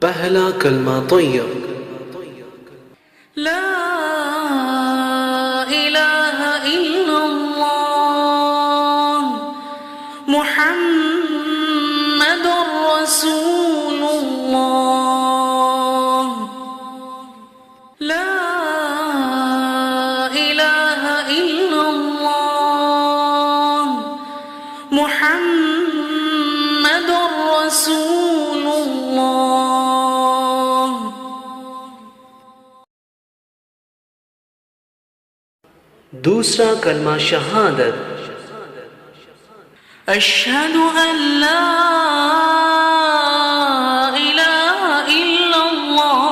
पहला कलमा तय्यब। ला इलाहा इल्लल्लाह मुहम्मदुर रसूलुल्लाह। ला इलाहा इल्लल्लाह मुहम्मदुर रसूलुल्लाह। दूसरा कलमा शहादत। अशहदु अन ला इलाहा इल्लल्लाह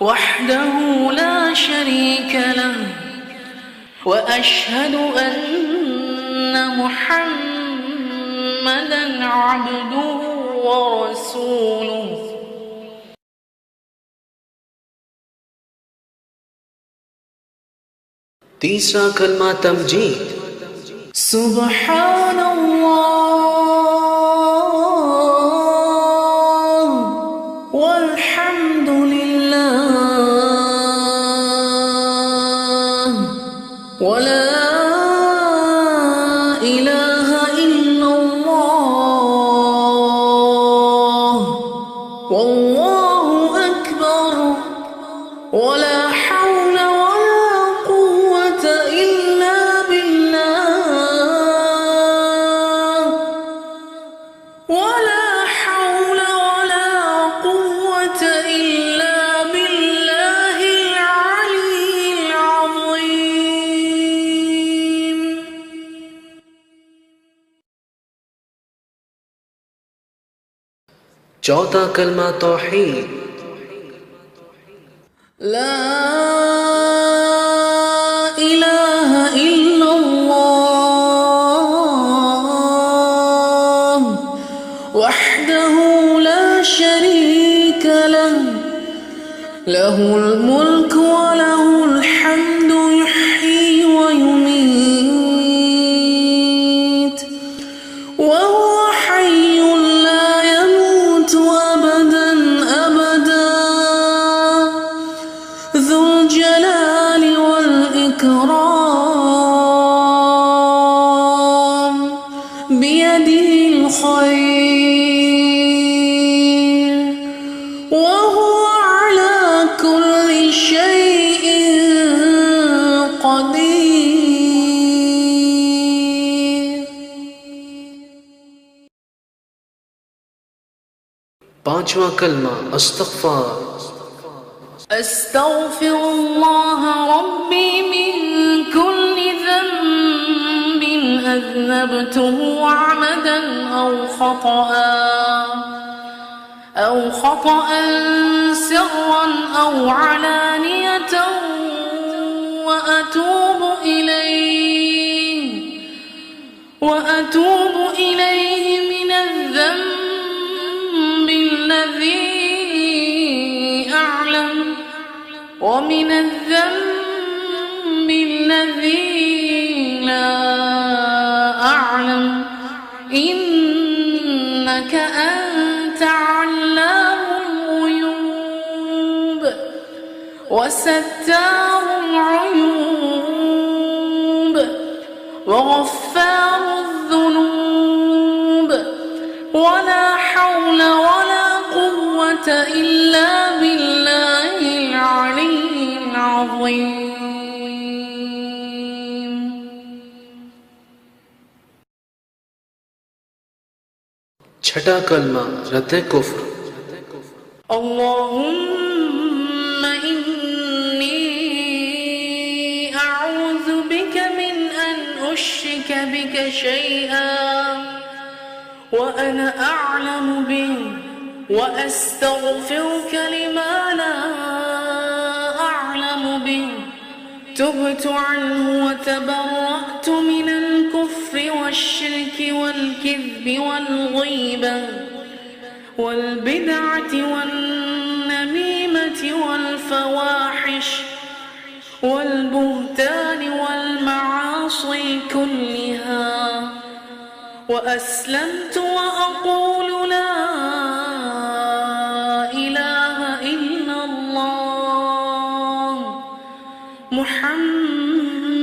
वहदहु ला शरीक लह व अशहदु अन्न मुहम्मदन अब्दुहु व रसूलुहु। तीसरा कलमा तमजीद। सुब्हानल्लाह वल्हम्दुलिल्लाह वला इलाहा इल्लल्लाह वल्लाहु अकबर वला हौला चौथा कलमा तौहीद। ला इलाहा इल्लल्लाह वहदहु ला शरीक लह लहुल मुल्क व लहुल हम्दु युह्यी व युमीत व हुवा हय्युन ला यमूतु अबदन अबदा ज़ुल जलालि वल इकराम बियदिहिल खैर व हुवा अला कुल्लि शैइन क़दीर। पांचवा कलमा अस्तग़फ़ार। अस्तग़फिरुल्लाह रब्बी मिन कुल्लि ज़ंबिन अज़नबतुहु अमदन أو خطأ سرا أو علانية وأتوب إليه من الذنب الذي أعلم ومن الذنب الذي لا أعلم إنك أنت علام الغيوب وستار العيوب وغفار الذنوب ولا حول ولا قوة إلا بالله العلي العظيم। छठा कलमा रद्द कुफ्र। अल्लाहुम्मा इन्नी अऊज़ु बिका मिन अन उश्रिका बिका शैअन व अना अअलमु बिही व अस्तग़फिरुका लिमा ला अअलमु बिही तुब्तु अन्हु व तबर्रअतु मिनल कुफ्रि वश्शिर्कि वल किज़्बि वल ग़ीबह والبدعة والنميمة والفواحش والبهتان والمعاصي كلها وأسلمت وأقول محمد